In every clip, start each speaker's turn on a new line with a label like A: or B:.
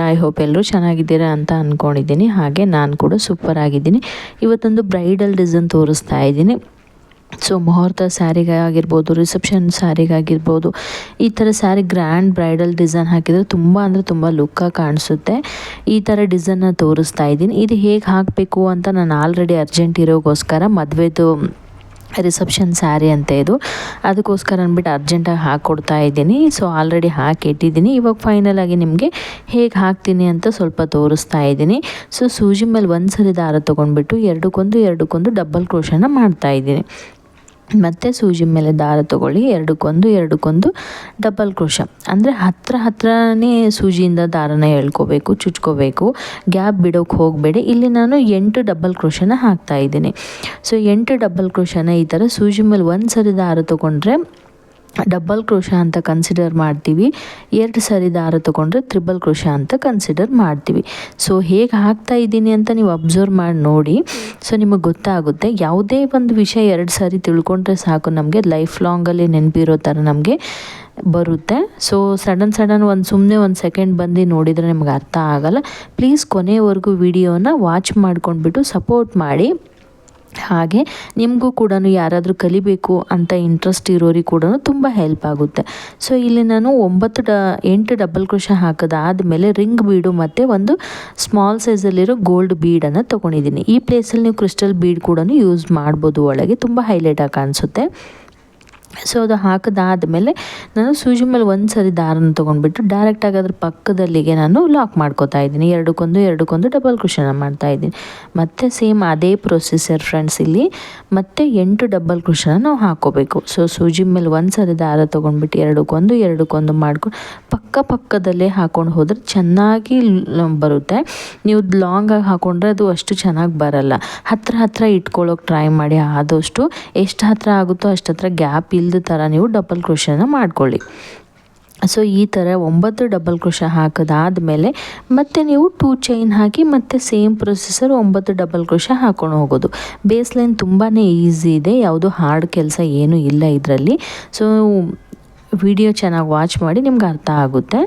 A: I hope ಎಲ್ಲರೂ ಚೆನ್ನಾಗಿದ್ದೀರಾ ಅಂತ ಅಂದ್ಕೊಂಡಿದ್ದೀನಿ. ಹಾಗೆ ನಾನು ಕೂಡ ಸೂಪರ್ ಆಗಿದ್ದೀನಿ. ಇವತ್ತೊಂದು ಬ್ರೈಡಲ್ ಡಿಸೈನ್ ತೋರಿಸ್ತಾ ಇದ್ದೀನಿ. ಸೊ ಮುಹೂರ್ತ ಸ್ಯಾರಿಗೆ ಆಗಿರ್ಬೋದು, ರಿಸೆಪ್ಷನ್ ಸ್ಯಾರಿಗಾಗಿರ್ಬೋದು, ಈ ಥರ ಸ್ಯಾರಿ ಗ್ರ್ಯಾಂಡ್ ಬ್ರೈಡಲ್ ಡಿಸೈನ್ ಹಾಕಿದರೆ ತುಂಬ ಅಂದರೆ ತುಂಬ ಲುಕ್ಕಾಗಿ ಕಾಣಿಸುತ್ತೆ. ಈ ಥರ ಡಿಸೈನ್ನ ತೋರಿಸ್ತಾ ಇದ್ದೀನಿ. ಇದು ಹೇಗೆ ಹಾಕಬೇಕು ಅಂತ ನಾನು ಆಲ್ರೆಡಿ ಅರ್ಜೆಂಟ್ ಇರೋಗೋಸ್ಕರ ಮದುವೆದು ರಿಸೆಪ್ಷನ್ ಸ್ಯಾರಿ ಅಂತ ಇದು, ಅದಕ್ಕೋಸ್ಕರ ಅಂದ್ಬಿಟ್ಟು ಅರ್ಜೆಂಟಾಗಿ ಹಾಕ್ಕೊಡ್ತಾ ಇದ್ದೀನಿ. ಸೊ ಆಲ್ರೆಡಿ ಹಾಕಿ ಇಟ್ಟಿದ್ದೀನಿ. ಇವಾಗ ಫೈನಲಾಗಿ ನಿಮಗೆ ಹೇಗೆ ಹಾಕ್ತೀನಿ ಅಂತ ಸ್ವಲ್ಪ ತೋರಿಸ್ತಾ ಇದ್ದೀನಿ. ಸೊ ಸೂಜಿ ಮೇಲೆ ಒಂದು ಸರಿ ದಾರ ತೊಗೊಂಡ್ಬಿಟ್ಟು ಎರಡಕ್ಕೊಂದು ಡಬಲ್ ಕ್ರೋಶನ ಮಾಡ್ತಾಯಿದ್ದೀನಿ. ಮತ್ತು ಸೂಜಿ ಮೇಲೆ ದಾರ ತೊಗೊಳ್ಳಿ, ಎರಡಕ್ಕೊಂದು ಡಬಲ್ ಕ್ರೋಶ, ಅಂದರೆ ಹತ್ರನೇ ಸೂಜಿಯಿಂದ ದಾರನ ಎಳ್ಕೋಬೇಕು, ಚುಚ್ಕೋಬೇಕು, ಗ್ಯಾಪ್ ಬಿಡೋಕ್ಕೆ ಹೋಗಬೇಡಿ. ಇಲ್ಲಿ ನಾನು 8 ಡಬಲ್ ಕ್ರೋಶನ ಹಾಕ್ತಾಯಿದ್ದೀನಿ. ಸೊ 8 ಡಬಲ್ ಕ್ರೋಶನ ಈ ಥರ ಸೂಜಿ ಮೇಲೆ ಒಂದು ಸರಿ ದಾರ ತೊಗೊಂಡ್ರೆ ಡಬಲ್ ಕ್ರೋಶ ಅಂತ ಕನ್ಸಿಡರ್ ಮಾಡ್ತೀವಿ. 2 ಸರಿ ದಾರ ತೊಗೊಂಡ್ರೆ ತ್ರಿಬಲ್ ಕ್ರೋಶ ಅಂತ ಕನ್ಸಿಡರ್ ಮಾಡ್ತೀವಿ. ಸೊ ಹೇಗೆ ಹಾಕ್ತಾ ಇದ್ದೀನಿ ಅಂತ ನೀವು ಅಬ್ಸರ್ವ್ ಮಾಡಿ ನೋಡಿ. ಸೊ ನಿಮಗೆ ಗೊತ್ತಾಗುತ್ತೆ. ಯಾವುದೇ ಒಂದು ವಿಷಯ 2 ಸಾರಿ ತಿಳ್ಕೊಂಡ್ರೆ ಸಾಕು, ನಮಗೆ ಲೈಫ್ ಲಾಂಗಲ್ಲಿ ನೆನಪಿರೋ ಥರ ನಮಗೆ ಬರುತ್ತೆ. ಸೊ ಸಡನ್ ಸುಮ್ಮನೆ ಒಂದು ಸೆಕೆಂಡ್ ಬಂದು ನೋಡಿದರೆ ನಿಮ್ಗೆ ಅರ್ಥ ಆಗಲ್ಲ. ಪ್ಲೀಸ್ ಕೊನೆಯವರೆಗೂ ವಿಡಿಯೋನ ವಾಚ್ ಮಾಡ್ಕೊಂಡ್ಬಿಟ್ಟು ಸಪೋರ್ಟ್ ಮಾಡಿ. ಹಾಗೆ ನಿಮಗೂ ಕೂಡ ಯಾರಾದರೂ ಕಲಿಬೇಕು ಅಂತ ಇಂಟ್ರೆಸ್ಟ್ ಇರೋರಿಗೆ ಕೂಡ ತುಂಬ ಹೆಲ್ಪ್ ಆಗುತ್ತೆ. ಸೊ ಇಲ್ಲಿ ನಾನು 8 ಡಬಲ್ ಕ್ರೋಶ ಹಾಕೋದಾದಮೇಲೆ ರಿಂಗ್ ಬೀಡು ಮತ್ತು ಒಂದು ಸ್ಮಾಲ್ ಸೈಜಲ್ಲಿರೋ ಗೋಲ್ಡ್ ಬೀಡನ್ನು ತೊಗೊಂಡಿದ್ದೀನಿ. ಈ ಪ್ಲೇಸಲ್ಲಿ ನೀವು ಕ್ರಿಸ್ಟಲ್ ಬೀಡ್ ಕೂಡ ಯೂಸ್ ಮಾಡ್ಬೋದು, ಒಳಗೆ ತುಂಬ ಹೈಲೈಟಾಗಿ ಕಾಣಿಸುತ್ತೆ. ಸೊ ಅದು ಹಾಕಿದಾದ್ಮೇಲೆ ನಾನು ಸೂಜಿ ಮೇಲೆ ಒಂದು ಸರಿ ದಾರನ ತೊಗೊಂಡ್ಬಿಟ್ಟು ಡೈರೆಕ್ಟಾಗಿ ಅದ್ರ ಪಕ್ಕದಲ್ಲಿಗೆ ನಾನು ಲಾಕ್ ಮಾಡ್ಕೋತಾ ಇದ್ದೀನಿ. ಎರಡಕ್ಕೊಂದು ಡಬಲ್ ಕ್ರೋಶನ ಮಾಡ್ತಾಯಿದ್ದೀನಿ. ಮತ್ತು ಸೇಮ್ ಅದೇ ಪ್ರೊಸೀಜರ್ ಫ್ರೆಂಡ್ಸ್. ಇಲ್ಲಿ ಮತ್ತೆ 8 ಡಬಲ್ ಕ್ರೋಶನ ನಾವು ಹಾಕ್ಕೋಬೇಕು. ಸೊ ಸೂಜಿ ಮೇಲೆ ಒಂದು ಸರಿ ದಾರ ತೊಗೊಂಡ್ಬಿಟ್ಟು ಎರಡಕ್ಕೊಂದು ಮಾಡ್ಕೊಂಡು ಪಕ್ಕದಲ್ಲೇ ಹಾಕ್ಕೊಂಡು ಹೋದರೆ ಚೆನ್ನಾಗಿ ಬರುತ್ತೆ. ನೀವು ಲಾಂಗಾಗಿ ಹಾಕ್ಕೊಂಡ್ರೆ ಅದು ಅಷ್ಟು ಚೆನ್ನಾಗಿ ಬರಲ್ಲ. ಹತ್ರ ಇಟ್ಕೊಳ್ಳೋಕೆ ಟ್ರೈ ಮಾಡಿ. ಆದಷ್ಟು ಎಷ್ಟು ಹತ್ರ ಆಗುತ್ತೋ ಅಷ್ಟು ಹತ್ರ ಗ್ಯಾಪ್ ಇಲ್ಲದ ಥರ ನೀವು ಡಬಲ್ ಕ್ರೋಶನ ಮಾಡ್ಕೊಳ್ಳಿ. ಸೊ ಈ ಥರ 9 ಡಬಲ್ ಕ್ರೋಶ ಹಾಕೋದಾದಮೇಲೆ ಮತ್ತೆ ನೀವು 2 ಚೈನ್ ಹಾಕಿ ಮತ್ತೆ ಸೇಮ್ ಪ್ರೊಸೆಸರ್ 9 ಡಬಲ್ ಕ್ರೋಶ ಹಾಕೊಂಡು ಹೋಗೋದು. ಬೇಸ್ ಲೈನ್ ತುಂಬಾ ಈಸಿ ಇದೆ, ಯಾವುದು ಹಾರ್ಡ್ ಕೆಲಸ ಏನೂ ಇಲ್ಲ ಇದರಲ್ಲಿ. ಸೊ ವಿಡಿಯೋ ಚೆನ್ನಾಗಿ ವಾಚ್ ಮಾಡಿ, ನಿಮ್ಗೆ ಅರ್ಥ ಆಗುತ್ತೆ.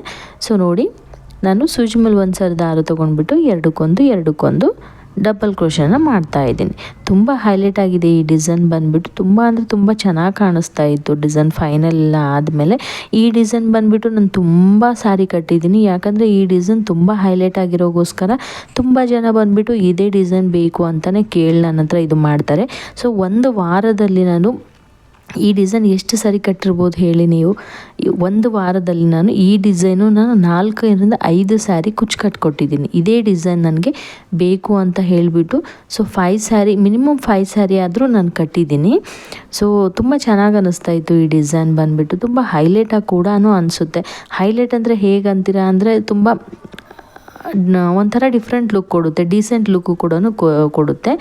A: ಸೊ ನೋಡಿ, ನಾನು ಸೂಜಿ ಮೇಲೆ ಒಂದು ಸರಿ ದಾರ ತೊಗೊಂಡ್ಬಿಟ್ಟು ಎರಡಕ್ಕೊಂದು ಡಬಲ್ ಕ್ರೋಶನ ಮಾಡ್ತಾಯಿದ್ದೀನಿ. ತುಂಬ ಹೈಲೈಟ್ ಆಗಿದೆ ಈ ಡಿಸೈನ್ ಬಂದುಬಿಟ್ಟು. ತುಂಬ ಅಂದರೆ ತುಂಬ ಚೆನ್ನಾಗಿ ಕಾಣಿಸ್ತಾ ಇತ್ತು ಡಿಸೈನ್. ಫೈನಲ್ ಎಲ್ಲ ಆದಮೇಲೆ ಈ ಡಿಸೈನ್ ಬಂದುಬಿಟ್ಟು ನಾನು ತುಂಬ ಸಾರಿ ಕಟ್ಟಿದ್ದೀನಿ. ಯಾಕಂದರೆ ಈ ಡಿಸೈನ್ ತುಂಬ ಹೈಲೈಟ್ ಆಗಿರೋಗೋಸ್ಕರ ತುಂಬ ಜನ ಬಂದುಬಿಟ್ಟು ಇದೇ ಡಿಸೈನ್ ಬೇಕು ಅಂತಲೇ ಕೇಳಿ ನನ್ನ ಹತ್ರ ಇದು ಮಾಡ್ತಾರೆ. ಸೊ ಒಂದು ವಾರದಲ್ಲಿ ನಾನು ಈ ಡಿಸೈನ್ ಎಷ್ಟು ಸರಿ ಕಟ್ಟಿರ್ಬೋದು ಹೇಳಿ ನೀವು? ಒಂದು ವಾರದಲ್ಲಿ ನಾನು ಈ ಡಿಸೈನು 4ರಿಂದ 5 ಸ್ಯಾರಿ ಕಟ್ಕೊಟ್ಟಿದ್ದೀನಿ. ಇದೇ ಡಿಸೈನ್ ನನಗೆ ಬೇಕು ಅಂತ ಹೇಳಿಬಿಟ್ಟು. ಸೊ 5 ಸ್ಯಾರಿ, ಮಿನಿಮಮ್ 5 ಸ್ಯಾರಿ ಆದರೂ ನಾನು ಕಟ್ಟಿದ್ದೀನಿ. ಸೊ ತುಂಬ ಚೆನ್ನಾಗಿ ಅನ್ನಿಸ್ತಾ ಇತ್ತು ಈ ಡಿಸೈನ್ ಬಂದುಬಿಟ್ಟು. ತುಂಬ ಹೈಲೈಟಾಗಿ ಕೂಡ ಅನಿಸುತ್ತೆ. ಹೈಲೈಟ್ ಅಂದರೆ ಹೇಗಂತೀರಾ ಅಂದರೆ ತುಂಬ ಒಂಥರ ಡಿಫ್ರೆಂಟ್ ಲುಕ್ ಕೊಡುತ್ತೆ, ಡೀಸೆಂಟ್ ಲುಕ್ಕು ಕೂಡ ಕೊಡುತ್ತೆ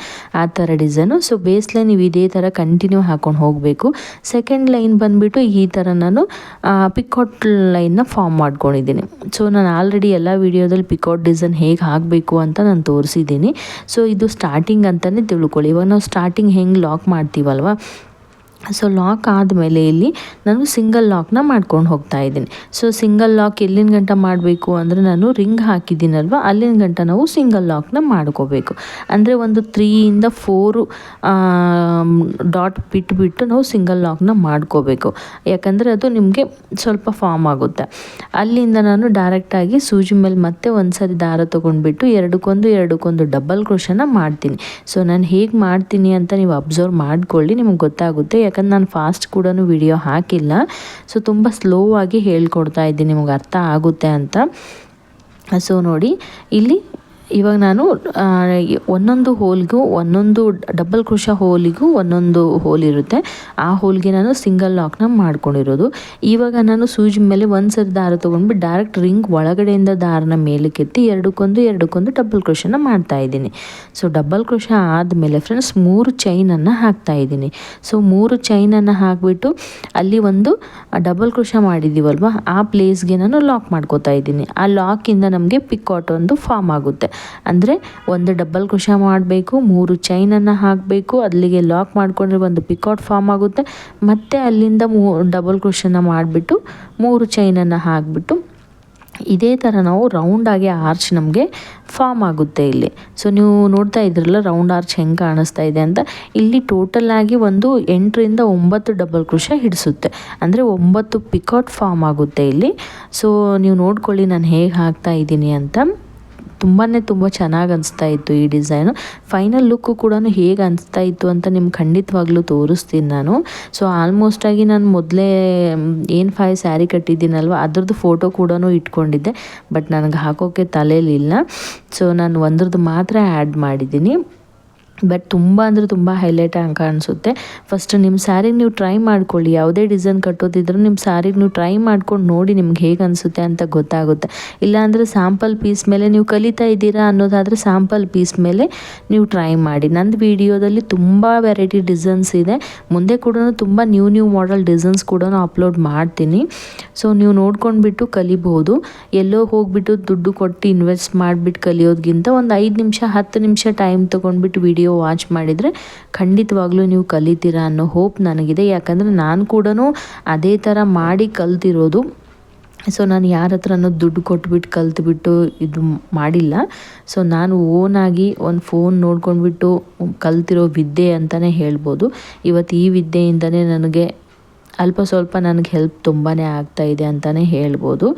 A: ಆ ಥರ ಡಿಸೈನು. ಸೊ ಬೇಸ್ ಲೈನ್ ನೀವು ಇದೇ ಥರ ಕಂಟಿನ್ಯೂ ಹಾಕ್ಕೊಂಡು ಹೋಗಬೇಕು. ಸೆಕೆಂಡ್ ಲೈನ್ ಬಂದುಬಿಟ್ಟು ಈ ಥರ ನಾನು ಪಿಕಾಟ್ ಲೈನ್ನ ಫಾರ್ಮ್ ಮಾಡ್ಕೊಂಡಿದ್ದೀನಿ. ಸೊ ನಾನು ಆಲ್ರೆಡಿ ಎಲ್ಲ ವೀಡಿಯೋದಲ್ಲಿ ಪಿಕಾಟ್ ಡಿಸೈನ್ ಹೇಗೆ ಹಾಕಬೇಕು ಅಂತ ನಾನು ತೋರಿಸಿದ್ದೀನಿ. ಸೊ ಇದು ಸ್ಟಾರ್ಟಿಂಗ್ ಅಂತಲೇ ತಿಳ್ಕೊಳ್ಳಿ. ಇವಾಗ ನಾವು ಸ್ಟಾರ್ಟಿಂಗ್ ಹೆಂಗೆ ಲಾಕ್ ಮಾಡ್ತೀವಲ್ವ, ಸೊ ಲಾಕ್ ಆದಮೇಲೆ ಇಲ್ಲಿ ನಾನು ಸಿಂಗಲ್ ಲಾಕ್ನ ಮಾಡ್ಕೊಂಡು ಹೋಗ್ತಾ ಇದ್ದೀನಿ. ಸೊ ಸಿಂಗಲ್ ಲಾಕ್ ಎಲ್ಲಿನ ಗಂಟ ಮಾಡಬೇಕು ಅಂದರೆ, ನಾನು ರಿಂಗ್ ಹಾಕಿದ್ದೀನಲ್ವ ಅಲ್ಲಿನ ಗಂಟ ನಾವು ಸಿಂಗಲ್ ಲಾಕ್ನ ಮಾಡ್ಕೋಬೇಕು. ಅಂದರೆ ಒಂದು 3ಯಿಂದ 4 ಡಾಟ್ ಬಿಟ್ಟು ನಾವು ಸಿಂಗಲ್ ಲಾಕ್ನ ಮಾಡ್ಕೋಬೇಕು. ಯಾಕಂದರೆ ಅದು ನಿಮಗೆ ಸ್ವಲ್ಪ ಫಾರ್ಮ್ ಆಗುತ್ತೆ. ಅಲ್ಲಿಂದ ನಾನು ಡೈರೆಕ್ಟಾಗಿ ಸೂಜಿ ಮೇಲೆ ಮತ್ತೆ ಒಂದು ಸರಿ ದಾರ ತೊಗೊಂಡ್ಬಿಟ್ಟು ಎರಡಕ್ಕೊಂದು ಡಬಲ್ ಕ್ರೋಶನ ಮಾಡ್ತೀನಿ. ಸೊ ನಾನು ಹೇಗೆ ಮಾಡ್ತೀನಿ ಅಂತ ನೀವು ಅಬ್ಸರ್ವ್ ಮಾಡ್ಕೊಳ್ಳಿ, ನಿಮಗೆ ಗೊತ್ತಾಗುತ್ತೆ. ಯಾಕಂದ್ರೆ ನಾನು ಫಾಸ್ಟ್ ಕೂಡ ವಿಡಿಯೋ ಹಾಕಿಲ್ಲ. ಸೊ ತುಂಬ ಸ್ಲೋ ಆಗಿ ಹೇಳ್ಕೊಡ್ತಾ ಇದ್ದೀನಿ, ನಿಮಗೆ ಅರ್ಥ ಆಗುತ್ತೆ ಅಂತ. ಸೊ ನೋಡಿ, ಇಲ್ಲಿ ಇವಾಗ ನಾನು ಒಂದೊಂದು ಹೋಲ್ಗೂ ಒಂದೊಂದು ಡಬಲ್ ಕ್ರೋಶ ಹೋಲಿಗೂ ಒಂದೊಂದು ಹೋಲ್ ಇರುತ್ತೆ. ಆ ಹೋಲ್ಗೆ ನಾನು ಸಿಂಗಲ್ ಲಾಕ್ನ ಮಾಡ್ಕೊಂಡಿರೋದು. ಇವಾಗ ನಾನು ಸೂಜಿ ಮೇಲೆ ಒಂದು ಸರಿ ದಾರ ತೊಗೊಂಡ್ಬಿಟ್ಟು ಡೈರೆಕ್ಟ್ ರಿಂಗ್ ಒಳಗಡೆಯಿಂದ ದಾರನ ಮೇಲಕ್ಕೆತ್ತಿ ಎರಡಕ್ಕೊಂದು ಡಬಲ್ ಕ್ರೋಶನ ಮಾಡ್ತಾಯಿದ್ದೀನಿ. ಸೊ ಡಬಲ್ ಕ್ರೋಶ ಆದಮೇಲೆ ಫ್ರೆಂಡ್ಸ್ 3 ಚೈನನ್ನು ಹಾಕ್ತಾಯಿದ್ದೀನಿ. ಸೊ 3 ಚೈನನ್ನು ಹಾಕಿಬಿಟ್ಟು ಅಲ್ಲಿ ಒಂದು ಡಬಲ್ ಕ್ರೋಶ ಮಾಡಿದ್ದೀವಲ್ವ ಆ ಪ್ಲೇಸ್ಗೆ ನಾನು ಲಾಕ್ ಮಾಡ್ಕೋತಾ ಇದ್ದೀನಿ. ಆ ಲಾಕಿಂದ ನಮಗೆ ಪಿಕಾಟ್ ಒಂದು ಫಾರ್ಮ್ ಆಗುತ್ತೆ. ಅಂದರೆ ಒಂದು ಡಬಲ್ ಕ್ರೋಶ ಮಾಡಬೇಕು, 3 ಚೈನನ್ನು ಹಾಕಬೇಕು, ಅಲ್ಲಿಗೆ ಲಾಕ್ ಮಾಡಿಕೊಂಡ್ರೆ ಒಂದು ಪಿಕಾಟ್ ಫಾರ್ಮ್ ಆಗುತ್ತೆ. ಮತ್ತು ಅಲ್ಲಿಂದ ಡಬಲ್ ಕ್ರೋಶನ ಮಾಡಿಬಿಟ್ಟು 3 ಚೈನನ್ನು ಹಾಕಿಬಿಟ್ಟು ಇದೇ ಥರ ನಾವು ರೌಂಡಾಗಿ ಆರ್ಚ್ ನಮಗೆ ಫಾರ್ಮ್ ಆಗುತ್ತೆ ಇಲ್ಲಿ. ಸೊ ನೀವು ನೋಡ್ತಾ ಇದ್ರಲ್ಲ ರೌಂಡ್ ಆರ್ಚ್ ಹೆಂಗೆ ಕಾಣಿಸ್ತಾ ಇದೆ ಅಂತ. ಇಲ್ಲಿ ಟೋಟಲಾಗಿ ಒಂದು 8ರಿಂದ 9 ಡಬಲ್ ಕ್ರೋಶೆ ಹಿಡಿಸುತ್ತೆ, ಅಂದರೆ 9 ಪಿಕಾಟ್ ಫಾರ್ಮ್ ಆಗುತ್ತೆ ಇಲ್ಲಿ. ಸೊ ನೀವು ನೋಡ್ಕೊಳ್ಳಿ ನಾನು ಹೇಗೆ ಹಾಕ್ತಾ ಇದ್ದೀನಿ ಅಂತ. ತುಂಬ ಚೆನ್ನಾಗಿ ಅನಿಸ್ತಾ ಇತ್ತು ಈ ಡಿಸೈನು. ಫೈನಲ್ ಲುಕ್ಕು ಕೂಡ ಹೇಗೆ ಅನಿಸ್ತಾ ಇತ್ತು ಅಂತ ನಿಮ್ಗೆ ಖಂಡಿತವಾಗ್ಲೂ ತೋರಿಸ್ತೀನಿ ನಾನು. ಸೊ ಆಲ್ಮೋಸ್ಟಾಗಿ ನಾನು ಮೊದಲೇ ಏನು 5 ಸ್ಯಾರಿ ಕಟ್ಟಿದ್ದೀನಲ್ವ ಅದ್ರದ್ದು ಫೋಟೋ ಕೂಡ ಇಟ್ಕೊಂಡಿದ್ದೆ, ಬಟ್ ನನಗೆ ಹಾಕೋಕ್ಕೆ ತಲೆಯಲ್ಲಿಲ್ಲ. ಸೊ ನಾನು ಒಂದ್ರದ್ದು ಮಾತ್ರ ಆ್ಯಡ್ ಮಾಡಿದ್ದೀನಿ. ಬಟ್ ತುಂಬ ಅಂದರೆ ತುಂಬ ಹೈಲೈಟ್ ಆಗಿ ಕಾಣಿಸುತ್ತೆ. ಫಸ್ಟ್ ನಿಮ್ಮ ಸ್ಯಾರಿಗೆ ನೀವು ಟ್ರೈ ಮಾಡ್ಕೊಳ್ಳಿ, ಯಾವುದೇ ಡಿಸೈನ್ ಕಟ್ಟೋದಿದ್ರೂ ನಿಮ್ಮ ಸ್ಯಾರಿಗೆ ನೀವು ಟ್ರೈ ಮಾಡ್ಕೊಂಡು ನೋಡಿ ನಿಮ್ಗೆ ಹೇಗೆ ಅನಿಸುತ್ತೆ ಅಂತ ಗೊತ್ತಾಗುತ್ತೆ. ಇಲ್ಲಾಂದರೆ ಸ್ಯಾಂಪಲ್ ಪೀಸ್ ಮೇಲೆ ನೀವು ಕಲಿತಾ ಇದ್ದೀರಾ ಅನ್ನೋದಾದರೆ ಸ್ಯಾಂಪಲ್ ಪೀಸ್ ಮೇಲೆ ನೀವು ಟ್ರೈ ಮಾಡಿ. ನಂದು ವಿಡಿಯೋದಲ್ಲಿ ತುಂಬ ವೆರೈಟಿ ಡಿಸೈನ್ಸ್ ಇದೆ, ಮುಂದೆ ಕೂಡ ತುಂಬ ನ್ಯೂ ಮಾಡೆಲ್ ಡಿಸೈನ್ಸ್ ಕೂಡ ಅಪ್ಲೋಡ್ ಮಾಡ್ತೀನಿ. ಸೊ ನೀವು ನೋಡ್ಕೊಂಡ್ಬಿಟ್ಟು ಕಲಿಬೋದು. ಎಲ್ಲೋ ಹೋಗಿಬಿಟ್ಟು ದುಡ್ಡು ಕೊಟ್ಟು ಇನ್ವೆಸ್ಟ್ ಮಾಡಿಬಿಟ್ಟು ಕಲಿಯೋದ್ಗಿಂತ ಒಂದು 5 ನಿಮಿಷ 10 ನಿಮಿಷ ಟೈಮ್ ತೊಗೊಂಡ್ಬಿಟ್ಟು ವಿಡಿಯೋ ವಾಚ್ ಮಾಡಿದರೆ ಖಂಡಿತವಾಗ್ಲೂ ನೀವು ಕಲಿತೀರಾ ಅನ್ನೋ ಹೋಪ್ ನನಗಿದೆ. ಯಾಕಂದರೆ ನಾನು ಕೂಡ ಅದೇ ಥರ ಮಾಡಿ ಕಲ್ತಿರೋದು. ಸೊ ನಾನು ಯಾರ ಹತ್ರನೂ ದುಡ್ಡು ಕೊಟ್ಬಿಟ್ಟು ಕಲ್ತ್ಬಿಟ್ಟು ಇದು ಮಾಡಿಲ್ಲ. ಸೊ ನಾನು ಓನಾಗಿ ಒಂದು ಫೋನ್ ನೋಡ್ಕೊಂಡ್ಬಿಟ್ಟು ಕಲ್ತಿರೋ ವಿದ್ಯೆ ಅಂತಲೇ ಹೇಳ್ಬೋದು. ಇವತ್ತು ಈ ವಿದ್ಯೆಯಿಂದನೇ ನನಗೆ ಅಲ್ಪ ಸ್ವಲ್ಪ ನನಗೆ ಹೆಲ್ಪ್ ತುಂಬಾ ಆಗ್ತಾ ಇದೆ ಅಂತಲೇ ಹೇಳ್ಬೋದು.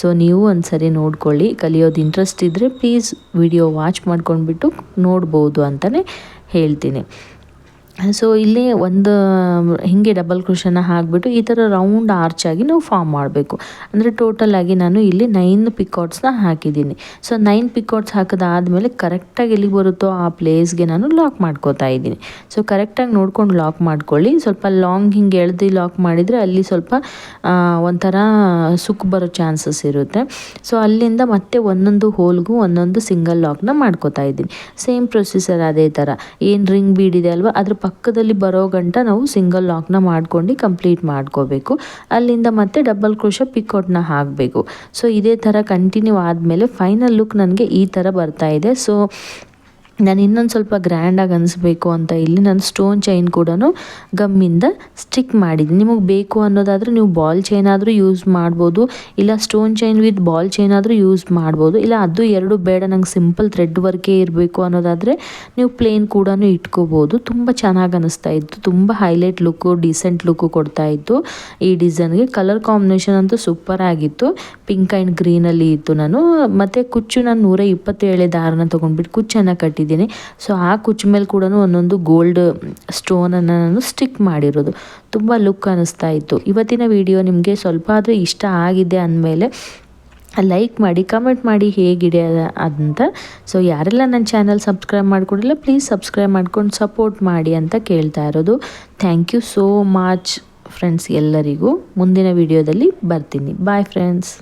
A: ಸೊ ನೀವು ಒಂದು ಸರಿ ನೋಡ್ಕೊಳ್ಳಿ, ಕಲಿಯೋದು ಇಂಟ್ರೆಸ್ಟ್ ಇದ್ದರೆ ಪ್ಲೀಸ್ ವಿಡಿಯೋ ವಾಚ್ ಮಾಡ್ಕೊಂಡ್ಬಿಟ್ಟು ನೋಡ್ಬೋದು ಅಂತಲೇ ಹೇಳ್ತೀನಿ. ಸೊ ಇಲ್ಲಿ ಒಂದು ಹೀಗೆ ಡಬಲ್ ಕ್ರೋಶನ ಹಾಕಿಬಿಟ್ಟು ಈ ಥರ ರೌಂಡ್ ಆರ್ಚಾಗಿ ನಾವು ಫಾರ್ಮ್ ಮಾಡಬೇಕು. ಅಂದರೆ ಟೋಟಲಾಗಿ ನಾನು ಇಲ್ಲಿ 9 ಪಿಕಾಟ್ಸ್ನ ಹಾಕಿದ್ದೀನಿ. ಸೊ 9 ಪಿಕಾಟ್ಸ್ ಹಾಕಿದಾದಮೇಲೆ ಕರೆಕ್ಟಾಗಿ ಎಲ್ಲಿಗೆ ಬರುತ್ತೋ ಆ ಪ್ಲೇಸ್ಗೆ ನಾನು ಲಾಕ್ ಮಾಡ್ಕೋತಾ ಇದ್ದೀನಿ. ಸೊ ಕರೆಕ್ಟಾಗಿ ನೋಡ್ಕೊಂಡು ಲಾಕ್ ಮಾಡ್ಕೊಳ್ಳಿ. ಸ್ವಲ್ಪ ಲಾಂಗ್ ಹಿಂಗೆ ಎಳ್ದು ಲಾಕ್ ಮಾಡಿದರೆ ಅಲ್ಲಿ ಸ್ವಲ್ಪ ಒಂಥರ ಸುಕ್ಕು ಬರೋ ಚಾನ್ಸಸ್ ಇರುತ್ತೆ. ಸೊ ಅಲ್ಲಿಂದ ಮತ್ತೆ ಒಂದೊಂದು ಹೋಲ್ಗೂ ಒಂದೊಂದು ಸಿಂಗಲ್ ಲಾಕ್ನ ಮಾಡ್ಕೋತಾ ಇದ್ದೀನಿ. ಸೇಮ್ ಪ್ರೊಸೀಜರ್ ಅದೇ ಥರ ಏನು ರಿಂಗ್ ಬೀಡಿದೆ ಅಲ್ವಾ ಅದ್ರ ಪಕ್ಕದಲ್ಲಿ ಬರೋ ಗಂಟ ನಾವು ಸಿಂಗಲ್ ಲಾಕ್ನ ಮಾಡ್ಕೊಂಡು ಕಂಪ್ಲೀಟ್ ಮಾಡ್ಕೋಬೇಕು. ಅಲ್ಲಿಂದ ಮತ್ತೆ ಡಬಲ್ ಕ್ರೋಶೆ ಪಿಕಾಟ್ನ ಹಾಕಬೇಕು. ಸೊ ಇದೇ ಥರ ಕಂಟಿನ್ಯೂ ಆದಮೇಲೆ ಫೈನಲ್ ಲುಕ್ ನನಗೆ ಈ ಥರ ಬರ್ತಾ ಇದೆ. ಸೊ ನಾನು ಇನ್ನೊಂದು ಸ್ವಲ್ಪ ಗ್ರ್ಯಾಂಡಾಗಿ ಅನಿಸ್ಬೇಕು ಅಂತ ಇಲ್ಲಿ ನಾನು ಸ್ಟೋನ್ ಚೈನ್ ಕೂಡ ಗಮ್ಮಿಂದ ಸ್ಟಿಕ್ ಮಾಡಿದ್ದೀನಿ. ನಿಮಗೆ ಬೇಕು ಅನ್ನೋದಾದರೆ ನೀವು ಬಾಲ್ ಚೈನ್ ಆದರೂ ಯೂಸ್ ಮಾಡ್ಬೋದು, ಇಲ್ಲ stone chain with ball chain ಆದರೂ ಯೂಸ್ ಮಾಡ್ಬೋದು. ಇಲ್ಲ ಅದು ಎರಡು ಬೇಡ, ನಂಗೆ ಸಿಂಪಲ್ ಥ್ರೆಡ್ ವರ್ಕೇ ಇರಬೇಕು ಅನ್ನೋದಾದರೆ ನೀವು ಪ್ಲೇನ್ ಕೂಡ ಇಟ್ಕೋಬೋದು. ತುಂಬ ಚೆನ್ನಾಗಿ ಅನ್ನಿಸ್ತಾ ಇತ್ತು, ತುಂಬ ಹೈಲೈಟ್ ಲುಕ್ಕು ಡೀಸೆಂಟ್ ಲುಕ್ಕು ಕೊಡ್ತಾ ಇತ್ತು ಈ ಡಿಸೈನ್ಗೆ. ಕಲರ್ ಕಾಂಬಿನೇಷನ್ ಅಂತೂ ಸೂಪರ್ ಆಗಿತ್ತು, ಪಿಂಕ್ ಆ್ಯಂಡ್ ಗ್ರೀನಲ್ಲಿ ಇತ್ತು. ಮತ್ತು ಕುಚ್ಚು ನಾನು 127 ದಾರನ ತೊಗೊಂಡ್ಬಿಟ್ಟು ಕುಚ್ಚನ್ನು ಕಟ್ಟಿದ್ದೀನಿ. ಸೊ ಆ ಕುಚ್ಚು ಮೇಲೆ ಕೂಡ ಒಂದೊಂದು ಗೋಲ್ಡ್ ಸ್ಟೋನನ್ನು ನಾನು ಸ್ಟಿಕ್ ಮಾಡಿರೋದು ತುಂಬ ಲುಕ್ ಅನ್ನಿಸ್ತಾ ಇತ್ತು. ಇವತ್ತಿನ ವಿಡಿಯೋ ನಿಮಗೆ ಸ್ವಲ್ಪ ಆದರೂ ಇಷ್ಟ ಆಗಿದೆ ಅಂದಮೇಲೆ ಲೈಕ್ ಮಾಡಿ, ಕಮೆಂಟ್ ಮಾಡಿ ಹೇಗಿದೆ ಅಂತ. ಸೊ ಯಾರೆಲ್ಲ ನನ್ನ ಚಾನಲ್ ಸಬ್ಸ್ಕ್ರೈಬ್ ಮಾಡ್ಕೊಂಡಿಲ್ಲ ಪ್ಲೀಸ್ ಸಬ್ಸ್ಕ್ರೈಬ್ ಮಾಡ್ಕೊಂಡು ಸಪೋರ್ಟ್ ಮಾಡಿ ಅಂತ ಕೇಳ್ತಾ ಇರೋದು. Thank you so much friends ಎಲ್ಲರಿಗೂ. ಮುಂದಿನ ವಿಡಿಯೋದಲ್ಲಿ ಬರ್ತೀನಿ. Bye friends.